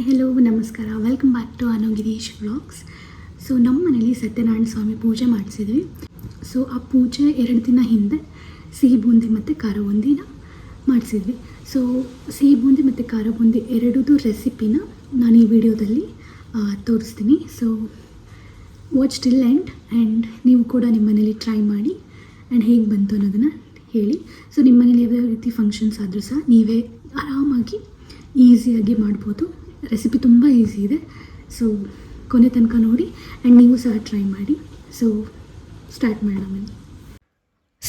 Hi hello ನಮಸ್ಕಾರ, welcome back to Anu Girish vlogs. So ನಮ್ಮ ಮನೇಲಿ ಸತ್ಯನಾರಾಯಣ ಸ್ವಾಮಿ ಪೂಜೆ ಮಾಡಿಸಿದ್ವಿ. ಸೊ ಆ ಪೂಜೆ 2 ದಿನ ಹಿಂದೆ ಸಿಹಿ ಬೂಂದಿ ಮತ್ತು ಖಾರ ಬೂಂದಿನ ಮಾಡಿಸಿದ್ವಿ. ಸೊ ಸಿಹಿ ಬೂಂದಿ ಮತ್ತು ಖಾರ ಬೂಂದಿ ಎರಡೂ ರೆಸಿಪಿನ ನಾನು ಈ ವಿಡಿಯೋದಲ್ಲಿ ತೋರಿಸ್ತೀನಿ. So watch till end and ನೀವು ಕೂಡ ನಿಮ್ಮ ಮನೇಲಿ ಟ್ರೈ ಮಾಡಿ ಆ್ಯಂಡ್ ಹೇಗೆ ಬಂತು ಅನ್ನೋದನ್ನು ಹೇಳಿ. ಸೊ ನಿಮ್ಮ ಮನೇಲಿ ಯಾವುದೇ ರೀತಿ ಫಂಕ್ಷನ್ಸ್ ಆದರೂ ಸಹ ನೀವೇ ಆರಾಮಾಗಿ ಈಸಿಯಾಗಿ ಮಾಡ್ಬೋದು. ರೆಸಿಪಿ ತುಂಬ ಈಸಿ ಇದೆ. ಸೊ ಕೊನೆ ತನಕ ನೋಡಿ ಆ್ಯಂಡ್ ನೀವು ಸಹ ಟ್ರೈ ಮಾಡಿ. ಸೊ ಸ್ಟಾರ್ಟ್ ಮಾಡೋಣ.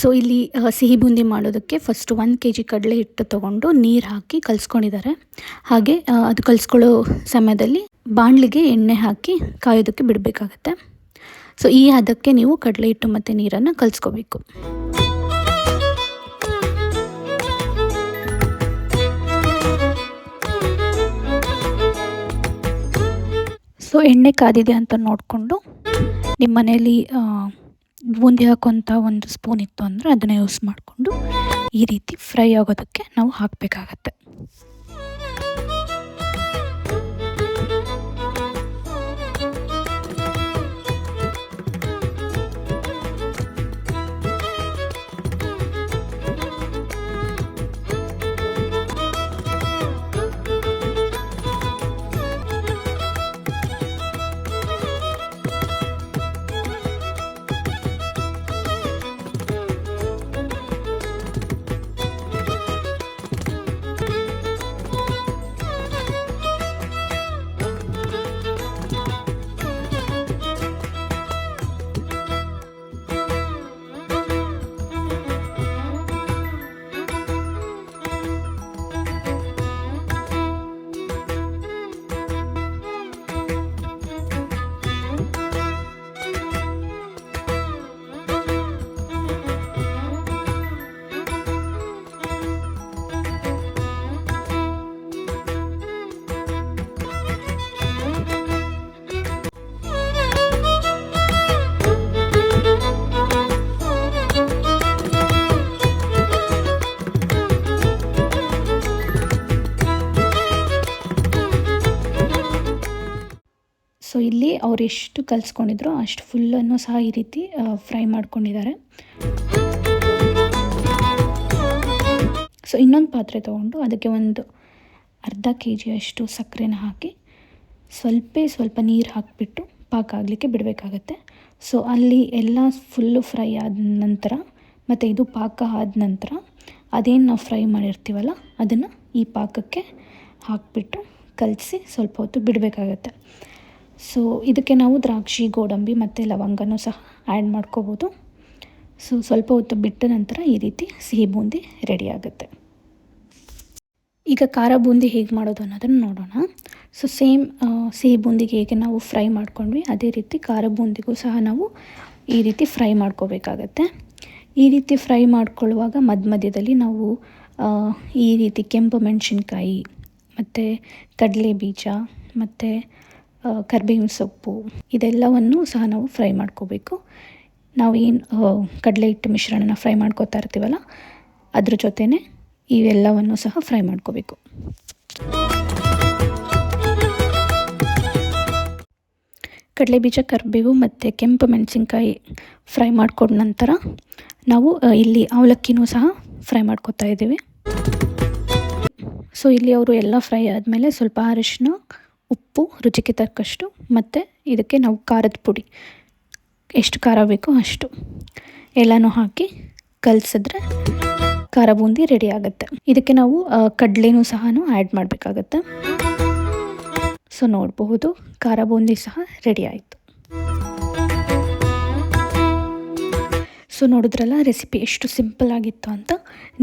ಸೊ ಇಲ್ಲಿ ಸಿಹಿ ಬೂಂದಿ ಮಾಡೋದಕ್ಕೆ ಫಸ್ಟ್ 1 kg ಕಡಲೆ ಹಿಟ್ಟು ತೊಗೊಂಡು ನೀರು ಹಾಕಿ ಕಲಿಸ್ಕೊಂಡಿದ್ದಾರೆ. ಹಾಗೆ ಅದು ಕಲಿಸ್ಕೊಳ್ಳೋ ಸಮಯದಲ್ಲಿ ಬಾಣಲಿಗೆ ಎಣ್ಣೆ ಹಾಕಿ ಕಾಯೋದಕ್ಕೆ ಬಿಡಬೇಕಾಗತ್ತೆ. ಸೊ ಈ ಹದಕ್ಕೆ ನೀವು ಕಡಲೆ ಹಿಟ್ಟು ಮತ್ತು ನೀರನ್ನು ಕಲಿಸ್ಕೋಬೇಕು. ಸೊ ಎಣ್ಣೆ ಕಾದಿದೆ ಅಂತ ನೋಡಿಕೊಂಡು ನಿಮ್ಮ ಮನೆಯಲ್ಲಿ ಬೂಂದಿ ಹಾಕೋಂಥ ಒಂದು ಸ್ಪೂನ್ ಇತ್ತು ಅಂದರೆ ಅದನ್ನು ಯೂಸ್ ಮಾಡಿಕೊಂಡು ಈ ರೀತಿ ಫ್ರೈ ಆಗೋದಕ್ಕೆ ನಾವು ಹಾಕಬೇಕಾಗತ್ತೆ. ಸೊ ಇಲ್ಲಿ ಅವ್ರು ಎಷ್ಟು ಕಲಿಸ್ಕೊಂಡಿದ್ರು ಅಷ್ಟು ಫುಲ್ಲನ್ನು ಸಹ ಈ ರೀತಿ ಫ್ರೈ ಮಾಡ್ಕೊಂಡಿದ್ದಾರೆ. ಸೊ ಇನ್ನೊಂದು ಪಾತ್ರೆ ತೊಗೊಂಡು ಅದಕ್ಕೆ ಒಂದು ಅರ್ಧ kg ಅಷ್ಟು ಸಕ್ಕರೆನ ಹಾಕಿ ಸ್ವಲ್ಪ ನೀರು ಹಾಕಿಬಿಟ್ಟು ಪಾಕ ಆಗಲಿಕ್ಕೆ ಬಿಡಬೇಕಾಗತ್ತೆ. ಸೊ ಅಲ್ಲಿ ಎಲ್ಲ ಫುಲ್ಲು ಫ್ರೈ ಆದ ನಂತರ ಮತ್ತು ಇದು ಪಾಕ ಆದ ನಂತರ ಅದೇನು ನಾವು ಫ್ರೈ ಮಾಡಿರ್ತೀವಲ್ಲ ಅದನ್ನು ಈ ಪಾಕಕ್ಕೆ ಹಾಕಿಬಿಟ್ಟು ಕಲಸಿ ಸ್ವಲ್ಪ ಹೊತ್ತು ಬಿಡಬೇಕಾಗತ್ತೆ. ಸೊ ಇದಕ್ಕೆ ನಾವು ದ್ರಾಕ್ಷಿ, ಗೋಡಂಬಿ ಮತ್ತು ಲವಂಗನೂ ಸಹ ಆ್ಯಡ್ ಮಾಡ್ಕೋಬೋದು. ಸೊ ಸ್ವಲ್ಪ ಹೊತ್ತು ಬಿಟ್ಟ ನಂತರ ಈ ರೀತಿ ಸಿಹಿ ಬೂಂದಿ ರೆಡಿ ಆಗುತ್ತೆ. ಈಗ ಖಾರ ಬೂಂದಿ ಹೇಗೆ ಮಾಡೋದು ಅನ್ನೋದನ್ನು ನೋಡೋಣ. ಸೊ ಸೇಮ್ ಸಿಹಿ ಬೂಂದಿಗೆ ಹೇಗೆ ನಾವು ಫ್ರೈ ಮಾಡ್ಕೊಂಡ್ವಿ ಅದೇ ರೀತಿ ಖಾರ ಬೂಂದಿಗೂ ಸಹ ನಾವು ಈ ರೀತಿ ಫ್ರೈ ಮಾಡ್ಕೋಬೇಕಾಗತ್ತೆ. ಈ ರೀತಿ ಫ್ರೈ ಮಾಡ್ಕೊಳ್ಳುವಾಗ ಮಧ್ಯದಲ್ಲಿ ನಾವು ಈ ರೀತಿ ಕೆಂಪು ಮೆಣಸಿನ್ಕಾಯಿ ಮತ್ತು ಕಡಲೆ ಬೀಜ ಮತ್ತು ಕರಿಬೇವಿನ ಸೊಪ್ಪು ಇದೆಲ್ಲವನ್ನು ಸಹ ನಾವು ಫ್ರೈ ಮಾಡ್ಕೋಬೇಕು. ನಾವು ಏನು ಕಡಲೆ ಹಿಟ್ಟು ಮಿಶ್ರಣನ ಫ್ರೈ ಮಾಡ್ಕೋತಾ ಇರ್ತೀವಲ್ಲ ಅದ್ರ ಜೊತೆನೇ ಇವೆಲ್ಲವನ್ನು ಸಹ ಫ್ರೈ ಮಾಡ್ಕೋಬೇಕು. ಕಡಲೆ ಬೀಜ, ಕರಿಬೇವು ಮತ್ತು ಕೆಂಪು ಮೆಣಸಿನ್ಕಾಯಿ ಫ್ರೈ ಮಾಡ್ಕೊಂಡ ನಂತರ ನಾವು ಇಲ್ಲಿ ಅವಲಕ್ಕಿನೂ ಸಹ ಫ್ರೈ ಮಾಡ್ಕೋತಾ ಇದ್ದೀವಿ. ಸೊ ಇಲ್ಲಿ ಅವರು ಎಲ್ಲ ಫ್ರೈ ಆದಮೇಲೆ ಸ್ವಲ್ಪ ಅರಿಶಿನ, ಉಪ್ಪು, ರುಚಿಗೆ ತಕ್ಕಷ್ಟು ಮತ್ತು ಇದಕ್ಕೆ ನಾವು ಖಾರದ ಪುಡಿ ಎಷ್ಟು ಖಾರ ಬೇಕೋ ಅಷ್ಟು ಎಲ್ಲನೂ ಹಾಕಿ ಕಲಸಿದ್ರೆ ಖಾರ ಬೂಂದಿ ರೆಡಿ ಆಗುತ್ತೆ. ಇದಕ್ಕೆ ನಾವು ಕಡಲೆನೂ ಸಹ ಆ್ಯಡ್ ಮಾಡಬೇಕಾಗತ್ತೆ. ಸೊ ನೋಡಬಹುದು ಖಾರ ಬೂಂದಿ ಸಹ ರೆಡಿ ಆಯಿತು. ಸೊ ನೋಡಿದ್ರಲ್ಲ ರೆಸಿಪಿ ಎಷ್ಟು ಸಿಂಪಲ್ ಆಗಿತ್ತು ಅಂತ.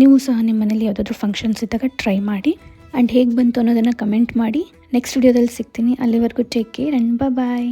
ನೀವು ಸಹ ನಿಮ್ಮ ಮನೇಲಿ ಯಾವುದಾದ್ರೂ ಫಂಕ್ಷನ್ಸ್ ಇದ್ದಾಗ ಟ್ರೈ ಮಾಡಿ ಆ್ಯಂಡ್ ಹೇಗೆ ಬಂತು ಅನ್ನೋದನ್ನು ಕಮೆಂಟ್ ಮಾಡಿ. ನೆಕ್ಸ್ಟ್ ವಿಡಿಯೋದಲ್ಲಿ ಸಿಗ್ತೀನಿ. ಅಲ್ಲಿವರೆಗೂ ಟೇಕ್ ಕೇರ್ ಆ್ಯಂಡ್ ಬಾಯ್.